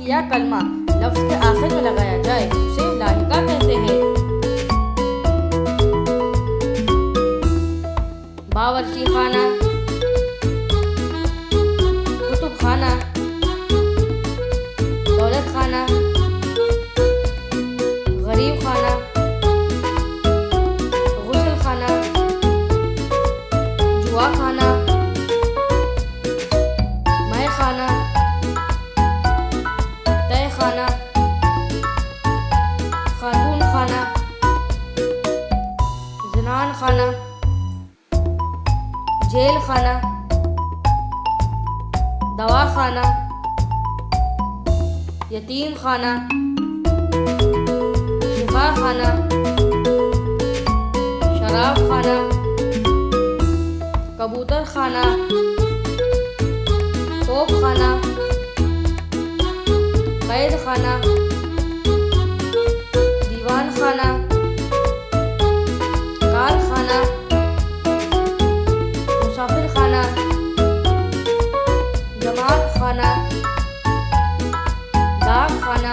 या कलमा लफ्ज़ के आखिर में लगाया जाए उसे लाहिका कहते हैं। बावर्ची खाना, कुतुब खाना, दौलत खाना, गरीब खाना, गुसल खाना, जुआ खाना, मैं खाना, तय खाना, खातून खाना, ज़नान खाना, जेल खाना, दवा खाना, यतीम खाना, शिफा खाना, शराब खाना, कबूतर खाना, तोप खाना, कैद खाना, दीवान खाना, कार खाना, मुसाफिर खाना, जमात खाना, डाक खाना,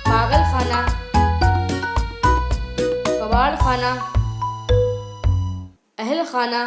पागल खाना, कबाड़ खाना, अहल खाना,